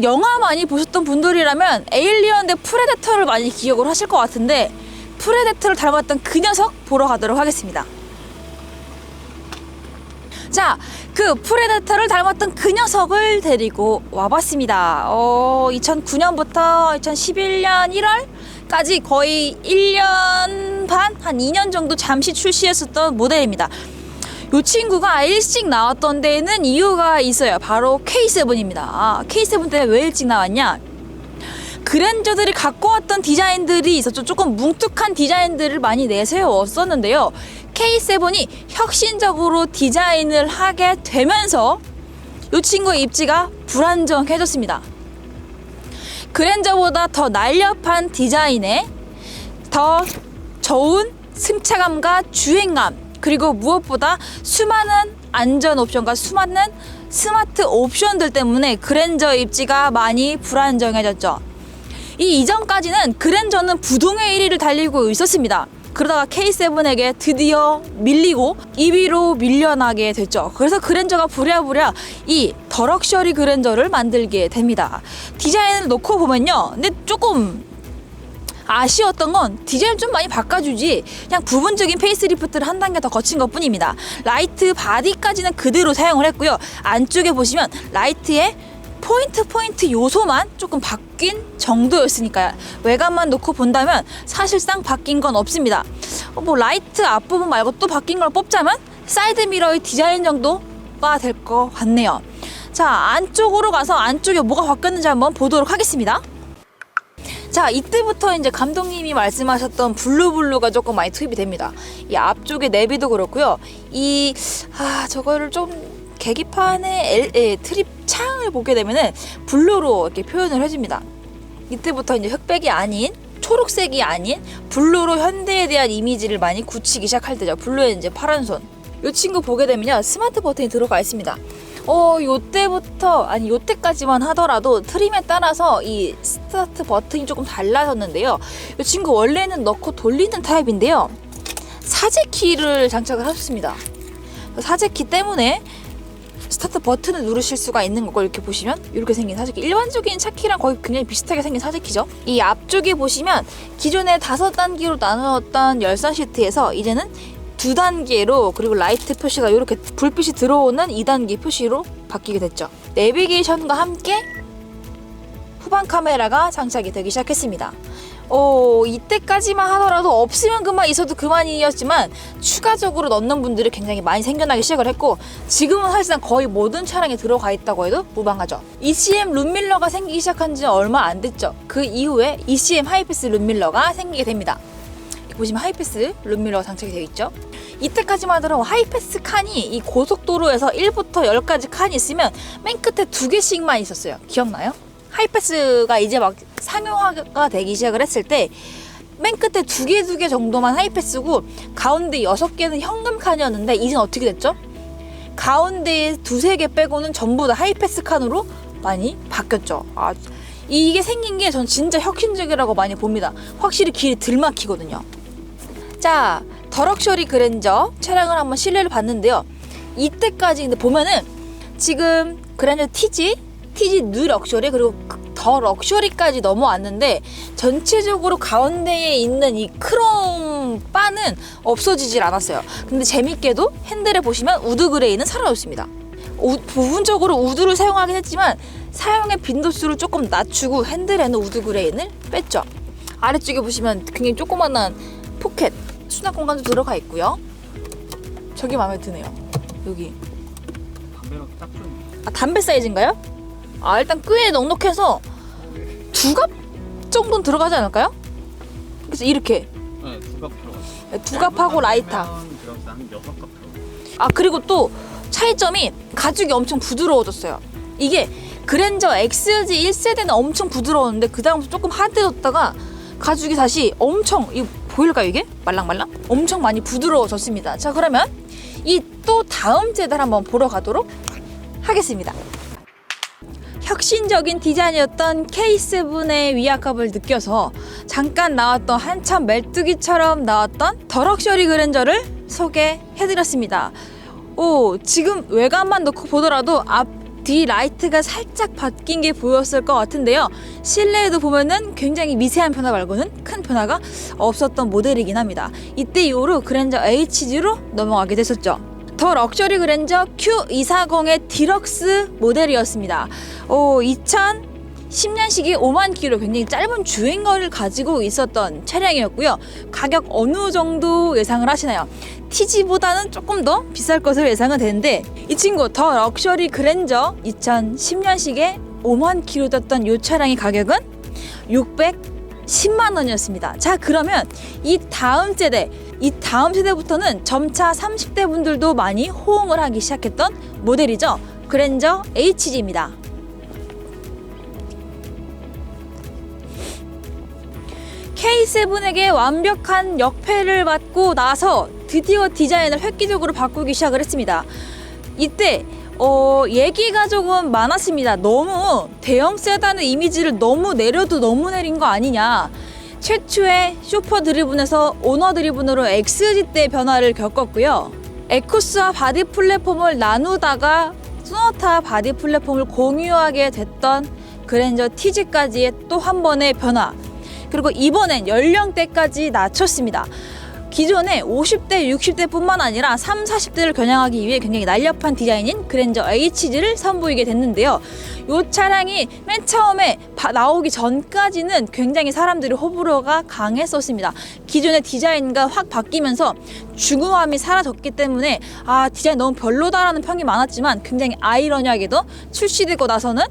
영화 많이 보셨던 분들이라면 에일리언 대 프레데터를 많이 기억을 하실 것 같은데 프레데터를 닮았던 그 녀석 보러 가도록 하겠습니다. 자, 그 프레데터를 닮았던 그 녀석을 데리고 와봤습니다. 2009년부터 2011년 1월까지 거의 1년 반? 한 2년 정도 잠시 출시했었던 모델입니다. 이 친구가 일찍 나왔던 데에는 이유가 있어요. 바로 K7입니다. K7 때문에 왜 일찍 나왔냐? 그랜저들이 갖고 왔던 디자인들이 있었죠. 조금 뭉툭한 디자인들을 많이 내세웠었는데요. K7이 혁신적으로 디자인을 하게 되면서 이 친구의 입지가 불안정해졌습니다. 그랜저보다 더 날렵한 디자인에 더 좋은 승차감과 주행감, 그리고 무엇보다 수많은 안전 옵션과 수많은 스마트 옵션들 때문에 그랜저 입지가 많이 불안정해졌죠. 이 이전까지는 그랜저는 부동의 1위를 달리고 있었습니다. 그러다가 K7에게 드디어 밀리고 2위로 밀려나게 됐죠. 그래서 그랜저가 부랴부랴 이 더 럭셔리 그랜저를 만들게 됩니다. 디자인을 놓고 보면요, 근데 조금 아쉬웠던 건 디자인을 좀 많이 바꿔주지 그냥 부분적인 페이스리프트를 한 단계 더 거친 것 뿐입니다. 라이트 바디까지는 그대로 사용을 했고요. 안쪽에 보시면 라이트의 포인트 요소만 조금 바뀐 정도였으니까요. 외관만 놓고 본다면 사실상 바뀐 건 없습니다. 라이트 앞부분 말고 또 바뀐 걸 뽑자면 사이드 미러의 디자인 정도가 될 것 같네요. 자, 안쪽으로 가서 안쪽에 뭐가 바뀌었는지 한번 보도록 하겠습니다. 자, 이때부터 이제 감독님이 말씀하셨던 블루가 조금 많이 투입이 됩니다. 이 앞쪽에 내비도 그렇고요. 저거를 좀 계기판의 트립 창을 보게 되면은 블루로 이렇게 표현을 해줍니다. 이때부터 이제 흑백이 아닌 초록색이 아닌 블루로 현대에 대한 이미지를 많이 굳히기 시작할 때죠. 블루에 이제 파란 손. 이 친구 보게 되면요, 스마트 버튼이 들어가 있습니다. 요때까지만 하더라도 트림에 따라서 이 스타트 버튼이 조금 달라졌는데요. 이 친구 원래는 넣고 돌리는 타입인데요. 사제키를 장착을 하셨습니다. 사제키 때문에 스타트 버튼을 누르실 수가 있는 걸 이렇게 보시면 이렇게 생긴 사제키, 일반적인 차키랑 거의 굉장히 비슷하게 생긴 사제키죠. 이 앞쪽에 보시면 기존에 5단계로 나누었던 열선 시트에서 이제는 2단계로, 그리고 라이트 표시가 이렇게 불빛이 들어오는 2단계 표시로 바뀌게 됐죠. 내비게이션과 함께 후방 카메라가 장착이 되기 시작했습니다. 이때까지만 하더라도 없으면 그만, 있어도 그만이었지만 추가적으로 넣는 분들이 굉장히 많이 생겨나기 시작을 했고, 지금은 사실상 거의 모든 차량에 들어가 있다고 해도 무방하죠. ECM 룸밀러가 생기기 시작한 지 얼마 안 됐죠. 그 이후에 ECM 하이패스 룸밀러가 생기게 됩니다. 보시면 하이패스 룸밀러가 장착이 되어 있죠. 이때까지만 하더라도 하이패스 칸이 이 고속도로에서 1부터 10까지 칸이 있으면 맨 끝에 2개씩만 있었어요. 기억나요? 하이패스가 이제 막 상용화가 되기 시작을 했을 때 맨 끝에 2개 정도만 하이패스고 가운데 6개는 현금 칸이었는데, 이젠 어떻게 됐죠? 가운데에 2-3개 빼고는 전부 다 하이패스 칸으로 많이 바뀌었죠. 이게 생긴 게 전 진짜 혁신적이라고 많이 봅니다. 확실히 길이 덜 막히거든요. 자, 더 럭셔리 그랜저 차량을 한번 실내를 봤는데요. 이때까지 근데 보면은 지금 그랜저 TG 뉴 럭셔리, 그리고 더 럭셔리까지 넘어왔는데 전체적으로 가운데에 있는 이 크롬 바는 없어지질 않았어요. 근데 재밌게도 핸들에 보시면 우드 그레이는 살아있습니다. 부분적으로 우드를 사용하긴 했지만 사용의 빈도수를 조금 낮추고 핸들에는 우드 그레인을 뺐죠. 아래쪽에 보시면 굉장히 조그만한 포켓 수납 공간도 들어가 있고요. 저기 마음에 드네요. 여기 담배랑 딱 좋네. 담배 사이즈인가요? 일단 꽤 넉넉해서 2갑 정도는 들어가지 않을까요? 그래서 이렇게 네, 2갑 들어가죠. 2갑하고 라이터. 한 6갑 들어가요. 그리고 또 차이점이 가죽이 엄청 부드러워졌어요. 이게 그랜저 XG 1세대는 엄청 부드러웠는데 그 다음부터 조금 하드해졌다가 가죽이 다시 엄청, 이거 보일까요 이게? 말랑말랑? 엄청 많이 부드러워졌습니다. 자, 그러면 이 또 다음 세대를 한번 보러 가도록 하겠습니다. 혁신적인 디자인이었던 K7의 위압감을 느껴서 잠깐 나왔던 한참 멜뚜기처럼 나왔던 더 럭셔리 그랜저를 소개해드렸습니다. 지금 외관만 놓고 보더라도 뒤 라이트가 살짝 바뀐 게 보였을 것 같은데요. 실내에도 보면은 굉장히 미세한 변화 말고는 큰 변화가 없었던 모델이긴 합니다. 이때 이후로 그랜저 HG로 넘어가게 됐었죠. 더 럭셔리 그랜저 Q240의 디럭스 모델이었습니다. 2010년식이 5만 킬로, 굉장히 짧은 주행거리를 가지고 있었던 차량이었고요. 가격 어느 정도 예상을 하시나요? TG보다는 조금 더 비쌀 것으로 예상은 되는데, 이 친구 더 럭셔리 그랜저 2010년식에 5만 킬로 떴던 이 차량의 가격은 610만 원이었습니다. 자, 그러면 이 다음 세대부터는 점차 30대 분들도 많이 호응을 하기 시작했던 모델이죠. 그랜저 HG입니다. K7에게 완벽한 역패를 맞고 나서 드디어 디자인을 획기적으로 바꾸기 시작을 했습니다. 이때 얘기가 조금 많았습니다. 너무 대형 세단의 이미지를 너무 내려도 너무 내린 거 아니냐. 최초의 슈퍼 드리븐에서 오너 드리븐으로 XG 때 변화를 겪었고요. 에쿠스와 바디 플랫폼을 나누다가 소나타 바디 플랫폼을 공유하게 됐던 그랜저 TG까지의 또 한 번의 변화. 그리고 이번엔 연령대까지 낮췄습니다. 기존에 50대, 60대 뿐만 아니라 3, 40대를 겨냥하기 위해 굉장히 날렵한 디자인인 그랜저 HG를 선보이게 됐는데요. 이 차량이 맨 처음에 나오기 전까지는 굉장히 사람들이 호불호가 강했었습니다. 기존의 디자인과 확 바뀌면서 중후함이 사라졌기 때문에 디자인 너무 별로다라는 평이 많았지만, 굉장히 아이러니하게도 출시되고 나서는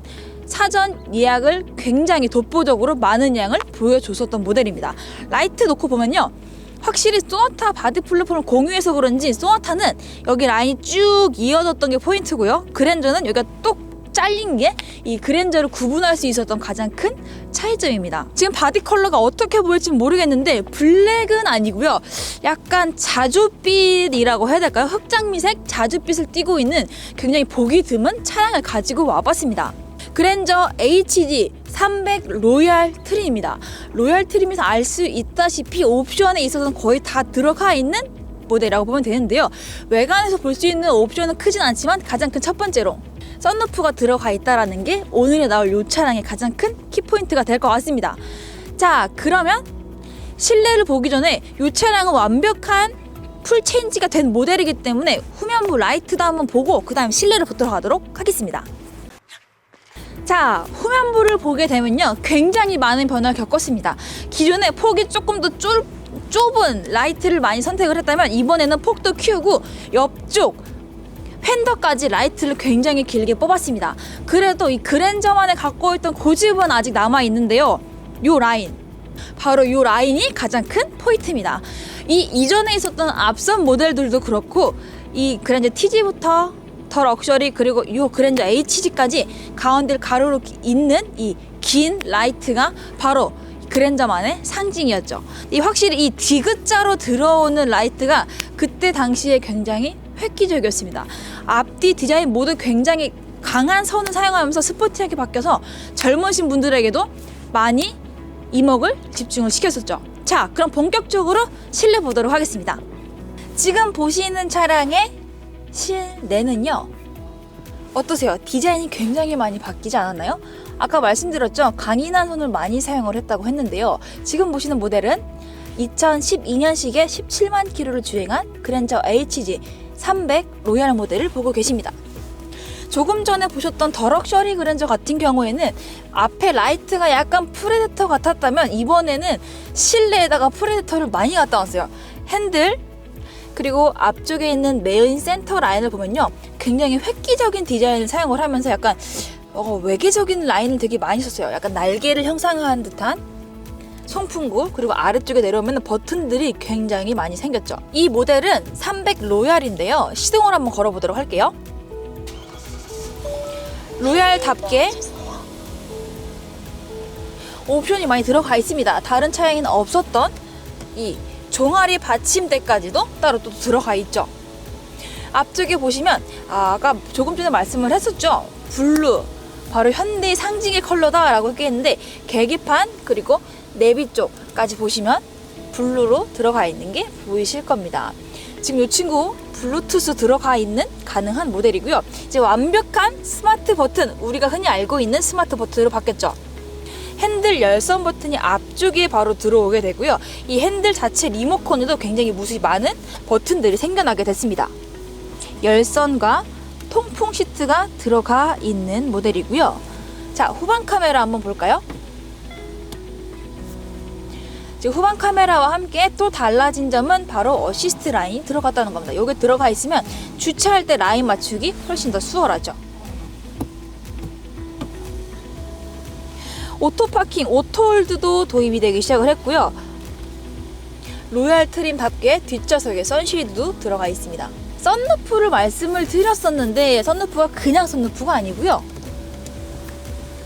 사전 예약을 굉장히 독보적으로 많은 양을 보여줬었던 모델입니다. 라이트 놓고 보면요, 확실히 소나타 바디 플랫폼을 공유해서 그런지 소나타는 여기 라인이 쭉 이어졌던 게 포인트고요. 그랜저는 여기가 똑 잘린 게 이 그랜저를 구분할 수 있었던 가장 큰 차이점입니다. 지금 바디 컬러가 어떻게 보일지 모르겠는데 블랙은 아니고요. 약간 자줏빛이라고 해야 될까요? 흑장미색 자줏빛을 띠고 있는 굉장히 보기 드문 차량을 가지고 와봤습니다. 그랜저 HG 300 로얄 트림입니다. 로얄 트림에서 알 수 있다시피 옵션에 있어서는 거의 다 들어가 있는 모델이라고 보면 되는데요. 외관에서 볼 수 있는 옵션은 크진 않지만 가장 큰 첫 번째로 썬루프가 들어가 있다는 게 오늘에 나올 이 차량의 가장 큰 키포인트가 될 것 같습니다. 자, 그러면 실내를 보기 전에 이 차량은 완벽한 풀 체인지가 된 모델이기 때문에 후면부 라이트도 한번 보고 그 다음 실내를 보도록 하도록 하겠습니다. 자, 후면부를 보게 되면요, 굉장히 많은 변화를 겪었습니다. 기존에 폭이 조금 더 좁은 라이트를 많이 선택을 했다면 이번에는 폭도 키우고 옆쪽 팬더까지 라이트를 굉장히 길게 뽑았습니다. 그래도 이 그랜저만에 갖고 있던 고집은 아직 남아 있는데요. 요 라인, 바로 요 라인이 가장 큰 포인트입니다. 이 이전에 있었던 앞선 모델들도 그렇고 이 그랜저 TG부터 더 럭셔리, 그리고 이 그랜저 HG까지 가운데를 가로로 있는 이 긴 라이트가 바로 그랜저만의 상징이었죠. 확실히 이 디귿자로 들어오는 라이트가 그때 당시에 굉장히 획기적이었습니다. 앞뒤 디자인 모두 굉장히 강한 선을 사용하면서 스포티하게 바뀌어서 젊으신 분들에게도 많이 이목을 집중을 시켰었죠. 자, 그럼 본격적으로 실내 보도록 하겠습니다. 지금 보시는 차량의 실내는요, 어떠세요? 디자인이 굉장히 많이 바뀌지 않았나요? 아까 말씀드렸죠, 강인한 선을 많이 사용을 했다고 했는데요. 지금 보시는 모델은 2012년식에 17만 킬로를 주행한 그랜저 HG 300 로얄 모델을 보고 계십니다. 조금 전에 보셨던 더 럭셔리 그랜저 같은 경우에는 앞에 라이트가 약간 프레데터 같았다면 이번에는 실내에다가 프레데터를 많이 갖다 왔어요. 핸들, 그리고 앞쪽에 있는 메인 센터 라인을 보면요, 굉장히 획기적인 디자인을 사용을 하면서 약간 외계적인 라인을 되게 많이 썼어요. 약간 날개를 형상화한 듯한 송풍구, 그리고 아래쪽에 내려오면 버튼들이 굉장히 많이 생겼죠. 이 모델은 300 로얄인데요. 시동을 한번 걸어보도록 할게요. 로얄답게 옵션이 많이 들어가 있습니다. 다른 차량에는 없었던 이 종아리 받침대까지도 따로 또 들어가 있죠. 앞쪽에 보시면 아까 조금 전에 말씀을 했었죠. 블루, 바로 현대의 상징의 컬러다 라고 했는데 계기판 그리고 내비 쪽까지 보시면 블루로 들어가 있는 게 보이실 겁니다. 지금 이 친구 블루투스 들어가 있는 가능한 모델이고요. 이제 완벽한 스마트 버튼, 우리가 흔히 알고 있는 스마트 버튼으로 바뀌었죠. 핸들 열선 버튼이 앞쪽에 바로 들어오게 되고요. 이 핸들 자체 리모컨에도 굉장히 무수히 많은 버튼들이 생겨나게 됐습니다. 열선과 통풍 시트가 들어가 있는 모델이고요. 자, 후방 카메라 한번 볼까요? 지금 후방 카메라와 함께 또 달라진 점은 바로 어시스트 라인이 들어갔다는 겁니다. 여기 들어가 있으면 주차할 때 라인 맞추기 훨씬 더 수월하죠. 오토파킹, 오토홀드도 도입이 되기 시작을 했고요. 로얄 트림답게 뒷좌석에 선쉐이드도 들어가 있습니다. 썬루프를 말씀을 드렸었는데 썬루프가 그냥 썬루프가 아니고요.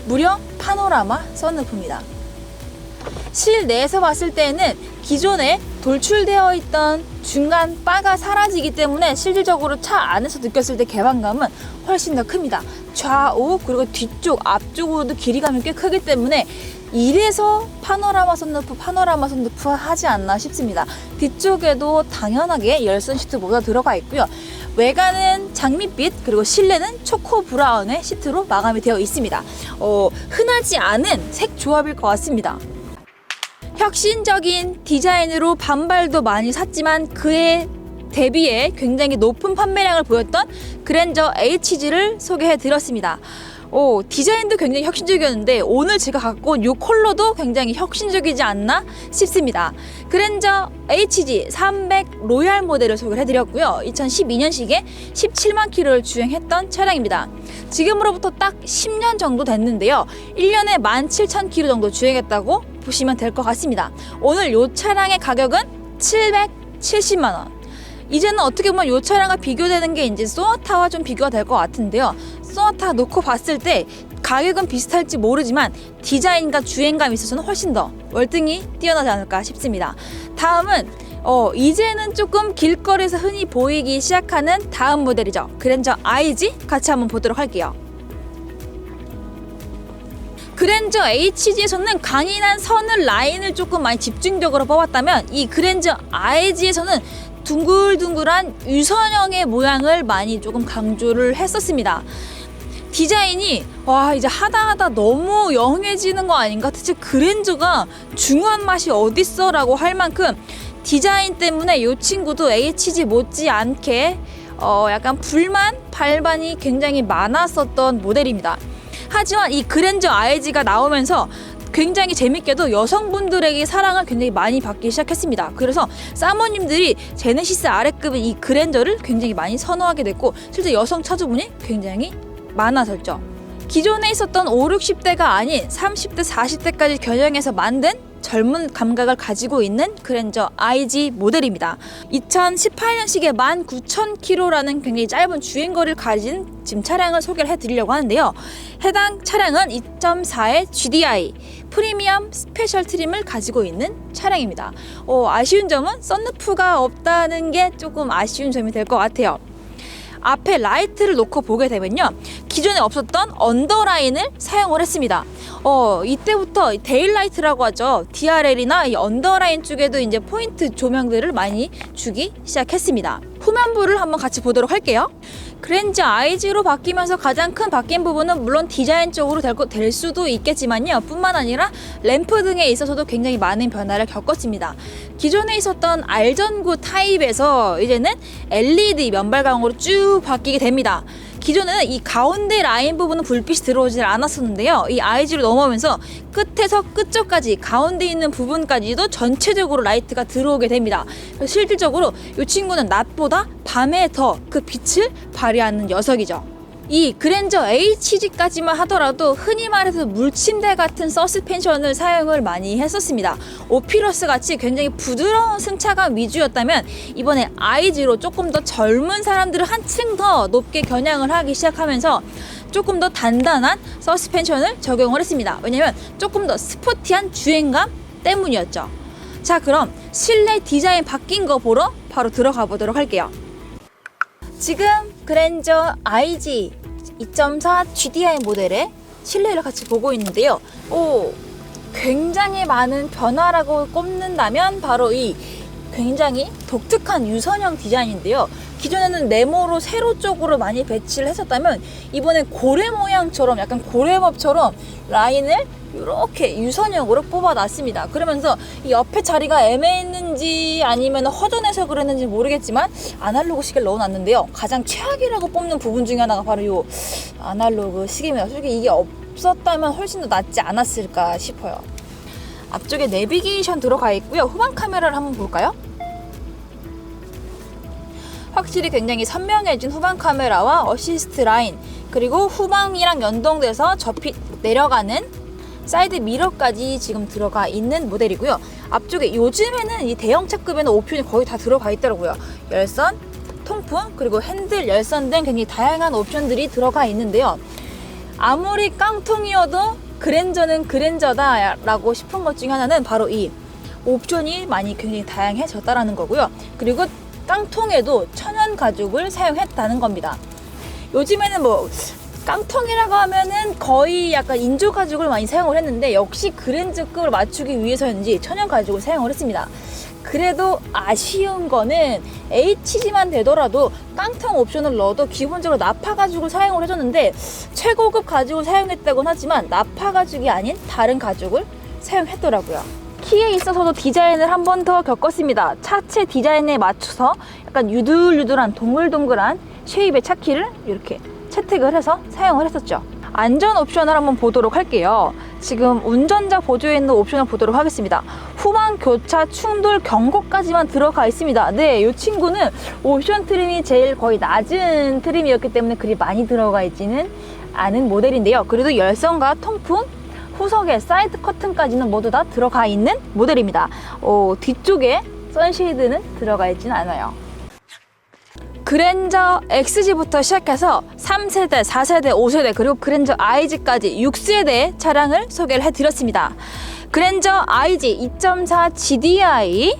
무려 파노라마 썬루프입니다. 실내에서 봤을 때는 기존에 돌출되어 있던 중간 바가 사라지기 때문에 실질적으로 차 안에서 느꼈을 때 개방감은 훨씬 더 큽니다. 좌우 그리고 뒤쪽 앞쪽으로도 길이감이 꽤 크기 때문에 이래서 파노라마 선루프 하지 않나 싶습니다. 뒤쪽에도 당연하게 열선 시트 모두 들어가 있고요. 외관은 장밋빛 그리고 실내는 초코 브라운의 시트로 마감이 되어 있습니다. 흔하지 않은 색 조합일 것 같습니다. 혁신적인 디자인으로 반발도 많이 샀지만 그에 대비해 굉장히 높은 판매량을 보였던 그랜저 HG를 소개해 드렸습니다. 디자인도 굉장히 혁신적이었는데 오늘 제가 갖고 온 이 컬러도 굉장히 혁신적이지 않나 싶습니다. 그랜저 HG 300 로얄 모델을 소개를 해드렸고요. 2012년식에 17만 킬로를 주행했던 차량입니다. 지금으로부터 딱 10년 정도 됐는데요. 1년에 17,000킬로 정도 주행했다고 보시면 될 것 같습니다. 오늘 이 차량의 가격은 770만 원. 이제는 어떻게 보면 이 차량과 비교되는 게 이제 소나타와 좀 비교가 될 것 같은데요. 소나타 놓고 봤을 때 가격은 비슷할지 모르지만 디자인과 주행감이 있어서는 훨씬 더 월등히 뛰어나지 않을까 싶습니다. 다음은 이제는 조금 길거리에서 흔히 보이기 시작하는 다음 모델이죠. 그랜저 IG 같이 한번 보도록 할게요. 그랜저 HG에서는 강인한 선을 라인을 조금 많이 집중적으로 뽑았다면 이 그랜저 IG에서는 둥글둥글한 유선형의 모양을 많이 조금 강조를 했었습니다. 디자인이 이제 하다 너무 영해지는 거 아닌가? 대체 그랜저가 중후한 맛이 어딨어? 라고 할 만큼 디자인 때문에 이 친구도 HG 못지않게 약간 불만, 발반이 굉장히 많았었던 모델입니다. 하지만 이 그랜저 IG가 나오면서 굉장히 재밌게도 여성분들에게 사랑을 굉장히 많이 받기 시작했습니다. 그래서 사모님들이 제네시스 아래급의 이 그랜저를 굉장히 많이 선호하게 됐고 실제 여성 차주분이 굉장히 많아졌죠. 기존에 있었던 5, 60대가 아닌 30대, 40대까지 겨냥해서 만든 젊은 감각을 가지고 있는 그랜저 IG 모델입니다. 2018년식에 19,000km라는 굉장히 짧은 주행거리를 가진 지금 차량을 소개를 해드리려고 하는데요. 해당 차량은 2.4의 GDI 프리미엄 스페셜 트림을 가지고 있는 차량입니다. 아쉬운 점은 썬루프가 없다는 게 조금 아쉬운 점이 될 것 같아요. 앞에 라이트를 놓고 보게 되면요. 기존에 없었던 언더라인을 사용을 했습니다. 이때부터 데일라이트라고 하죠. DRL이나 이 언더라인 쪽에도 이제 포인트 조명들을 많이 주기 시작했습니다. 후면부를 한번 같이 보도록 할게요. 그랜저 IG로 바뀌면서 가장 큰 바뀐 부분은 물론 디자인 쪽으로 될 수도 있겠지만요. 뿐만 아니라 램프 등에 있어서도 굉장히 많은 변화를 겪었습니다. 기존에 있었던 알전구 타입에서 이제는 LED 면발광으로 쭉 바뀌게 됩니다. 기존에는 이 가운데 라인 부분은 불빛이 들어오질 않았었는데요. 이 IG로 넘어오면서 끝에서 끝쪽까지 가운데 있는 부분까지도 전체적으로 라이트가 들어오게 됩니다. 그래서 실질적으로 이 친구는 낮보다 밤에 더 그 빛을 발휘하는 녀석이죠. 이 그랜저 HG까지만 하더라도 흔히 말해서 물침대 같은 서스펜션을 사용을 많이 했었습니다. 오피러스 같이 굉장히 부드러운 승차감 위주였다면 이번에 IG로 조금 더 젊은 사람들을 한층 더 높게 겨냥을 하기 시작하면서 조금 더 단단한 서스펜션을 적용을 했습니다. 왜냐면 조금 더 스포티한 주행감 때문이었죠. 자, 그럼 실내 디자인 바뀐 거 보러 바로 들어가 보도록 할게요. 지금 그랜저 IG 2.4 GDI 모델의 실내를 같이 보고 있는데요. 굉장히 많은 변화라고 꼽는다면 바로 이 굉장히 독특한 유선형 디자인인데요. 기존에는 네모로 세로 쪽으로 많이 배치를 했었다면 이번엔 고래 모양처럼 약간 고래밥처럼 라인을 이렇게 유선형으로 뽑아놨습니다. 그러면서 이 옆에 자리가 애매했는지 아니면 허전해서 그랬는지 모르겠지만 아날로그 시계를 넣어놨는데요. 가장 최악이라고 뽑는 부분 중에 하나가 바로 이 아날로그 시계입니다. 솔직히 이게 없었다면 훨씬 더 낫지 않았을까 싶어요. 앞쪽에 내비게이션 들어가 있고요. 후방 카메라를 한번 볼까요? 확실히 굉장히 선명해진 후방 카메라와 어시스트 라인, 그리고 후방이랑 연동돼서 내려가는 사이드 미러까지 지금 들어가 있는 모델이고요. 앞쪽에 요즘에는 이 대형차급에는 옵션이 거의 다 들어가 있더라고요. 열선, 통풍, 그리고 핸들, 열선 등 굉장히 다양한 옵션들이 들어가 있는데요. 아무리 깡통이어도 그랜저는 그랜저다 라고 싶은 것 중에 하나는 바로 이 옵션이 많이 굉장히 다양해졌다라는 거고요. 그리고 깡통에도 천연 가죽을 사용했다는 겁니다. 요즘에는 뭐 깡통이라고 하면은 거의 약간 인조 가죽을 많이 사용을 했는데 역시 그랜저급을 맞추기 위해서인지 천연 가죽을 사용을 했습니다. 그래도 아쉬운 거는 HG만 되더라도 깡통 옵션을 넣어도 기본적으로 나파 가죽을 사용을 해줬는데 최고급 가죽을 사용했다고는 하지만 나파 가죽이 아닌 다른 가죽을 사용했더라고요. 키에 있어서도 디자인을 한 번 더 겪었습니다. 차체 디자인에 맞춰서 약간 유들유들한 동글동글한 쉐입의 차키를 이렇게 채택을 해서 사용을 했었죠. 안전 옵션을 한번 보도록 할게요. 지금 운전자 보조에 있는 옵션을 보도록 하겠습니다. 후방 교차 충돌 경고까지만 들어가 있습니다. 네, 이 친구는 옵션 트림이 제일 거의 낮은 트림이었기 때문에 그리 많이 들어가 있지는 않은 모델인데요. 그래도 열선과 통풍, 후석에 사이드 커튼까지는 모두 다 들어가 있는 모델입니다. 뒤쪽에 선쉐이드는 들어가 있지는 않아요. 그랜저 XG부터 시작해서 3세대, 4세대, 5세대, 그리고 그랜저 IG까지 6세대 차량을 소개를 해드렸습니다. 그랜저 IG 2.4 GDI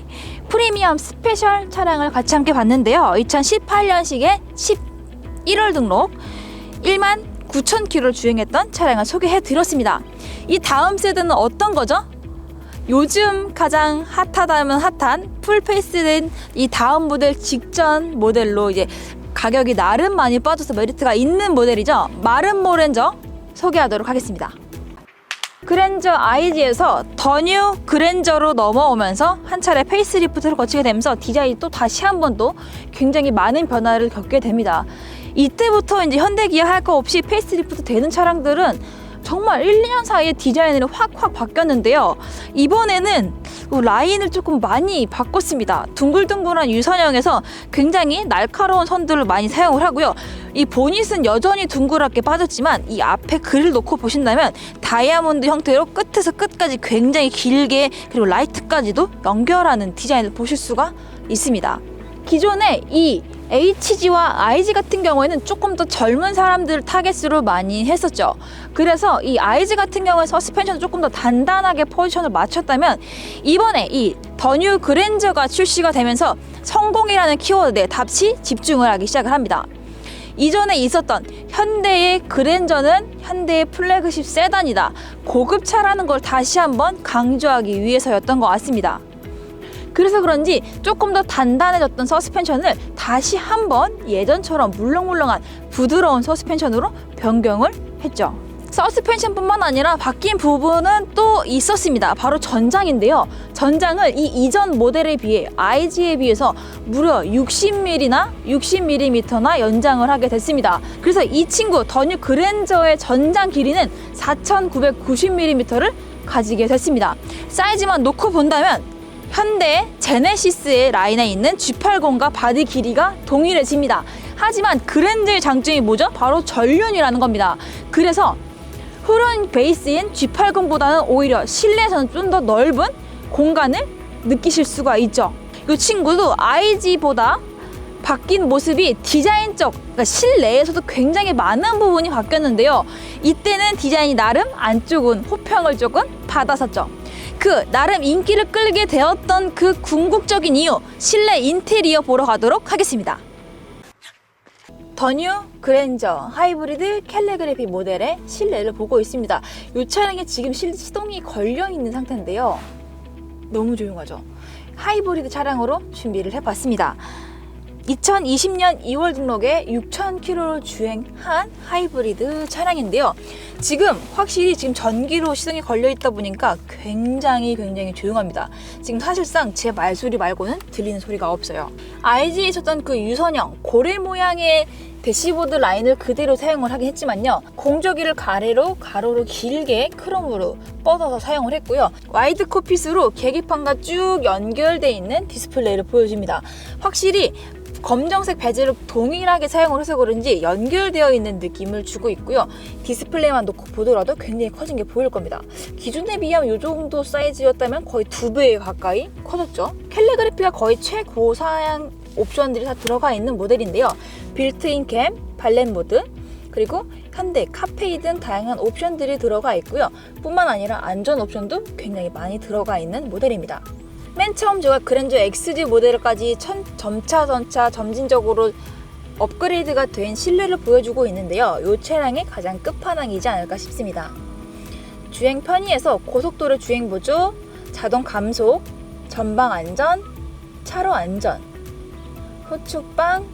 프리미엄 스페셜 차량을 같이 함께 봤는데요. 2018년식에 11월 등록 19,000km를 주행했던 차량을 소개해드렸습니다. 이 다음 세대는 어떤 거죠? 요즘 가장 핫하다면 핫한 풀페이스된 이 다음 모델 직전 모델로 이제 가격이 나름 많이 빠져서 메리트가 있는 모델이죠. 마른 모렌저 소개하도록 하겠습니다. 그랜저 IG에서 더 뉴 그랜저로 넘어오면서 한 차례 페이스리프트를 거치게 되면서 디자인이 또 다시 한 번 또 굉장히 많은 변화를 겪게 됩니다. 이때부터 이제 현대 기아 할 거 없이 페이스리프트 되는 차량들은 정말 1, 2년 사이에 디자인으로 확 바뀌었는데요. 이번에는 라인을 조금 많이 바꿨습니다. 둥글둥글한 유선형에서 굉장히 날카로운 선들을 많이 사용을 하고요. 이 보닛은 여전히 둥그랗게 빠졌지만 이 앞에 글을 놓고 보신다면 다이아몬드 형태로 끝에서 끝까지 굉장히 길게 그리고 라이트까지도 연결하는 디자인을 보실 수가 있습니다. 기존에 이 HG와 IG 같은 경우에는 조금 더 젊은 사람들을 타겟으로 많이 했었죠. 그래서 이 IG 같은 경우에 서스펜션을 조금 더 단단하게 포지션을 맞췄다면 이번에 이 더 뉴 그랜저가 출시가 되면서 성공이라는 키워드에 답시 집중을 하기 시작을 합니다. 이전에 있었던 현대의 그랜저는 현대의 플래그십 세단이다, 고급차라는 걸 다시 한번 강조하기 위해서였던 것 같습니다. 그래서 그런지 조금 더 단단해졌던 서스펜션을 다시 한번 예전처럼 물렁물렁한 부드러운 서스펜션으로 변경을 했죠. 서스펜션뿐만 아니라 바뀐 부분은 또 있었습니다. 바로 전장인데요. 전장을 이 이전 모델에 비해 IG에 비해서 무려 60mm나 연장을 하게 됐습니다. 그래서 이 친구 더 뉴 그랜저의 전장 길이는 4,990mm를 가지게 됐습니다. 사이즈만 놓고 본다면 현대 제네시스의 라인에 있는 G80과 바디 길이가 동일해집니다. 하지만 그랜저의 장점이 뭐죠? 바로 전륜이라는 겁니다. 그래서 흡연 베이스인 G80보다는 오히려 실내에서는 좀 더 넓은 공간을 느끼실 수가 있죠. 이 친구도 IG보다 바뀐 모습이 디자인적, 그러니까 실내에서도 굉장히 많은 부분이 바뀌었는데요. 이때는 디자인이 나름 안쪽은 호평을 조금 받았었죠. 그 나름 인기를 끌게 되었던 그 궁극적인 이유, 실내 인테리어 보러 가도록 하겠습니다. 더 뉴 그랜저 하이브리드 캘리그래피 모델의 실내를 보고 있습니다. 이 차량에 지금 시동이 걸려 있는 상태인데요. 너무 조용하죠. 하이브리드 차량으로 준비를 해봤습니다. 2020년 2월 등록에 6,000km를 주행한 하이브리드 차량인데요. 지금 확실히 전기로 시동이 걸려 있다 보니까 굉장히 조용합니다. 지금 사실상 제 말소리 말고는 들리는 소리가 없어요. IG에 있었던 그 유선형 고래 모양의 대시보드 라인을 그대로 사용을 하긴 했지만요. 공조기를 가로로 길게 크롬으로 뻗어서 사용을 했고요. 와이드 컷핏으로 계기판과 쭉 연결되어 있는 디스플레이를 보여줍니다. 확실히 검정색 베젤을 동일하게 사용을 해서 그런지 연결되어 있는 느낌을 주고 있고요. 디스플레이만 놓고 보더라도 굉장히 커진 게 보일 겁니다. 기존에 비하면 이 정도 사이즈였다면 거의 2배 가까이 커졌죠. 캘리그래피가 거의 최고사양 옵션들이 다 들어가 있는 모델인데요. 빌트인 캠, 발렛 모드, 그리고 현대, 카페이 등 다양한 옵션들이 들어가 있고요. 뿐만 아니라 안전 옵션도 굉장히 많이 들어가 있는 모델입니다. 맨 처음 제가 그랜저 XG 모델까지 점차 점진적으로 업그레이드가 된 실내를 보여주고 있는데요. 이 차량의 가장 끝판왕이지 않을까 싶습니다. 주행 편의에서 고속도로 주행 보조, 자동 감속, 전방 안전, 차로 안전, 후축방,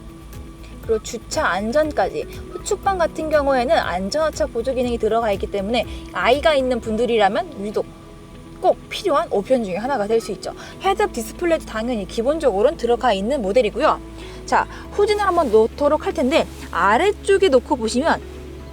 그리고 주차 안전까지. 후축방 같은 경우에는 안전하차 보조 기능이 들어가 있기 때문에 아이가 있는 분들이라면 유독 꼭 필요한 옵션 중에 하나가 될 수 있죠. 헤드업 디스플레이도 당연히 기본적으로는 들어가 있는 모델이고요. 자, 후진을 한번 놓도록 할 텐데 아래쪽에 놓고 보시면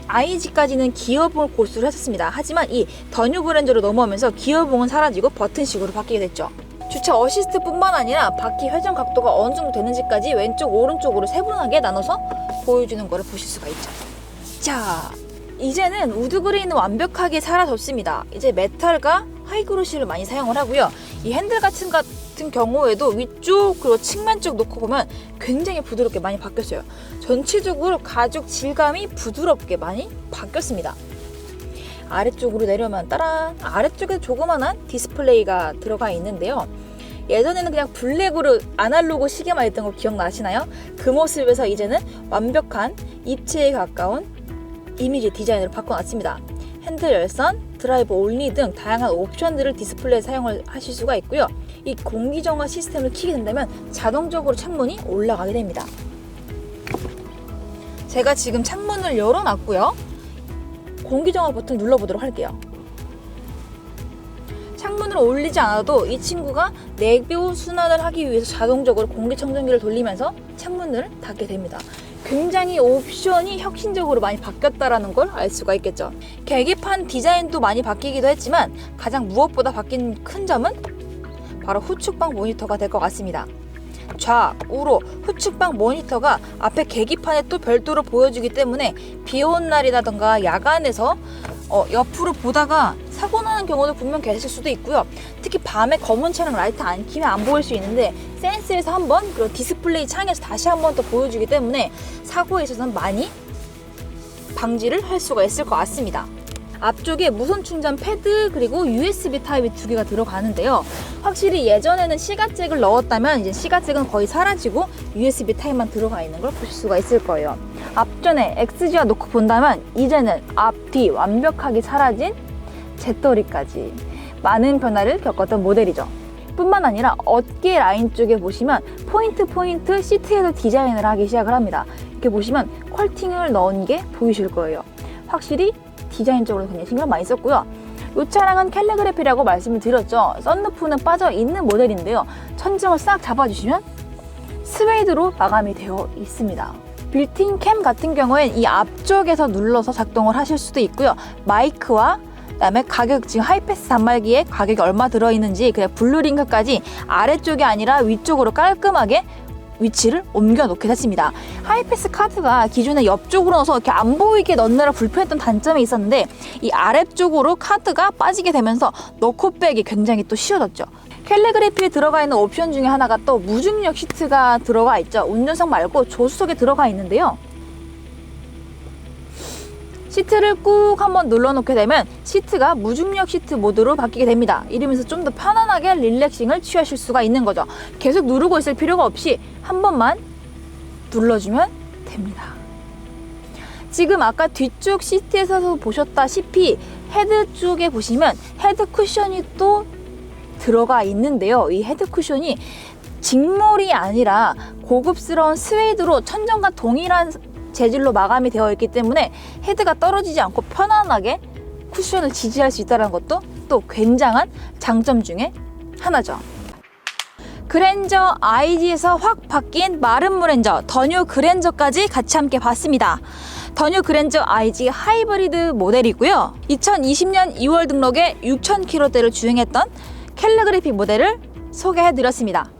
IG까지는 기어봉을 고수를 했었습니다. 하지만 이 더 뉴 그랜저로 넘어오면서 기어봉은 사라지고 버튼식으로 바뀌게 됐죠. 주차 어시스트뿐만 아니라 바퀴 회전 각도가 어느 정도 되는지까지 왼쪽 오른쪽으로 세분하게 나눠서 보여주는 것을 보실 수가 있죠. 자, 이제는 우드 그레인은 완벽하게 사라졌습니다. 이제 메탈과 하이그로시를 많이 사용을 하고요. 이 핸들 같은 경우에도 위쪽 그리고 측면 쪽 놓고 보면 굉장히 부드럽게 많이 바뀌었어요. 전체적으로 가죽 질감이 부드럽게 많이 바뀌었습니다. 아래쪽으로 내려오면 따란, 아래쪽에 조그만한 디스플레이가 들어가 있는데요. 예전에는 그냥 블랙으로 아날로그 시계만 있던 거 기억나시나요? 그 모습에서 이제는 완벽한 입체에 가까운 이미지 디자인으로 바꿔놨습니다. 핸들 열선, 드라이브 올리 등 다양한 옵션들을 디스플레이에 사용을 하실 수가 있고요. 이 공기정화 시스템을 켜게 된다면 자동적으로 창문이 올라가게 됩니다. 제가 지금 창문을 열어놨고요. 공기정화 버튼 눌러보도록 할게요. 창문을 올리지 않아도 이 친구가 내부 순환을 하기 위해서 자동적으로 공기청정기를 돌리면서 창문을 닫게 됩니다. 굉장히 옵션이 혁신적으로 많이 바뀌었다는 걸 알 수가 있겠죠. 계기판 디자인도 많이 바뀌기도 했지만 가장 무엇보다 바뀐 큰 점은 바로 후축방 모니터가 될 것 같습니다. 좌우로 후축방 모니터가 앞에 계기판에 또 별도로 보여주기 때문에 비 오는 날이라던가 야간에서 옆으로 보다가 사고 나는 경우도 분명 계실 수도 있고요. 특히 밤에 검은 차량 라이트 안 켜면 안 보일 수 있는데 센스에서 한번 그리고 디스플레이 창에서 다시 한번 더 보여주기 때문에 사고에 있어서는 많이 방지를 할 수가 있을 것 같습니다. 앞쪽에 무선 충전 패드 그리고 USB 타입이 2개가 들어가는데요. 확실히 예전에는 시가잭을 넣었다면 이제 시가잭은 거의 사라지고 USB 타입만 들어가 있는 걸 보실 수가 있을 거예요. 앞전에 XG와 놓고 본다면 이제는 앞뒤 완벽하게 사라진 재떨이까지 많은 변화를 겪었던 모델이죠. 뿐만 아니라 어깨 라인 쪽에 보시면 포인트 시트에도 디자인을 하기 시작을 합니다. 이렇게 보시면 퀄팅을 넣은 게 보이실 거예요. 확실히 디자인적으로 굉장히 신경 많이 썼고요. 이 차량은 캘리그래피라고 말씀을 드렸죠. 썬루프는 빠져 있는 모델인데요. 천정을 싹 잡아주시면 스웨이드로 마감이 되어 있습니다. 빌트인 캠 같은 경우엔 이 앞쪽에서 눌러서 작동을 하실 수도 있고요. 마이크와 그다음에 가격, 지금 하이패스 단말기에 가격이 얼마 들어있는지 그냥 블루링크까지 아래쪽이 아니라 위쪽으로 깔끔하게 위치를 옮겨 놓게 됐습니다. 하이패스 카드가 기존에 옆쪽으로 넣어서 이렇게 안 보이게 넣느라 불편했던 단점이 있었는데 이 아래쪽으로 카드가 빠지게 되면서 넣고 빼기 굉장히 또 쉬워졌죠. 캘리그래피에 들어가 있는 옵션 중에 하나가 또 무중력 시트가 들어가 있죠. 운전석 말고 조수석에 들어가 있는데요. 시트를 꾹 한번 눌러놓게 되면 시트가 무중력 시트 모드로 바뀌게 됩니다. 이러면서 좀 더 편안하게 릴렉싱을 취하실 수가 있는 거죠. 계속 누르고 있을 필요가 없이 한 번만 눌러주면 됩니다. 지금 아까 뒤쪽 시트에서 보셨다시피 헤드 쪽에 보시면 헤드 쿠션이 또 들어가 있는데요. 이 헤드 쿠션이 직물이 아니라 고급스러운 스웨이드로 천정과 동일한 재질로 마감이 되어 있기 때문에 헤드가 떨어지지 않고 편안하게 쿠션을 지지할 수 있다는 것도 또 굉장한 장점 중에 하나죠. 그랜저 IG에서 확 바뀐 마름모 렌저, 더 뉴 그랜저까지 같이 함께 봤습니다. 더 뉴 그랜저 IG 하이브리드 모델이고요. 2020년 2월 등록에 6,000km대를 주행했던 캘리그래피 모델을 소개해드렸습니다.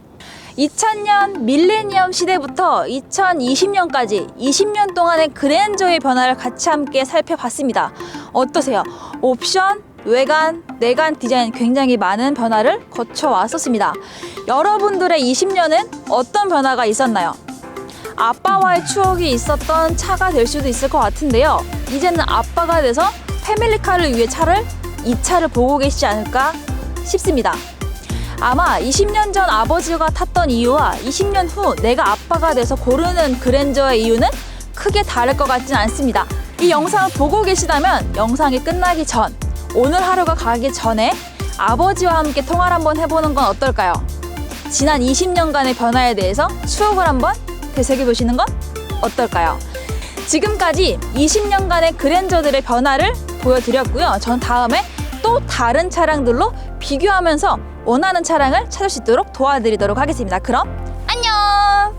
2000년 밀레니엄 시대부터 2020년까지 20년 동안의 그랜저의 변화를 같이 함께 살펴봤습니다. 어떠세요? 옵션, 외관, 내관 디자인 굉장히 많은 변화를 거쳐왔었습니다. 여러분들의 20년은 어떤 변화가 있었나요? 아빠와의 추억이 있었던 차가 될 수도 있을 것 같은데요. 이제는 아빠가 돼서 패밀리카를 위해 이 차를 보고 계시지 않을까 싶습니다. 아마 20년 전 아버지가 탔던 이유와 20년 후 내가 아빠가 돼서 고르는 그랜저의 이유는 크게 다를 것 같진 않습니다. 이 영상을 보고 계시다면 영상이 끝나기 전, 오늘 하루가 가기 전에 아버지와 함께 통화를 한번 해보는 건 어떨까요? 지난 20년간의 변화에 대해서 추억을 한번 되새겨 보시는 건 어떨까요? 지금까지 20년간의 그랜저들의 변화를 보여드렸고요. 전 다음에 또 다른 차량들로 비교하면서 원하는 차량을 찾을 수 있도록 도와드리도록 하겠습니다. 그럼 안녕!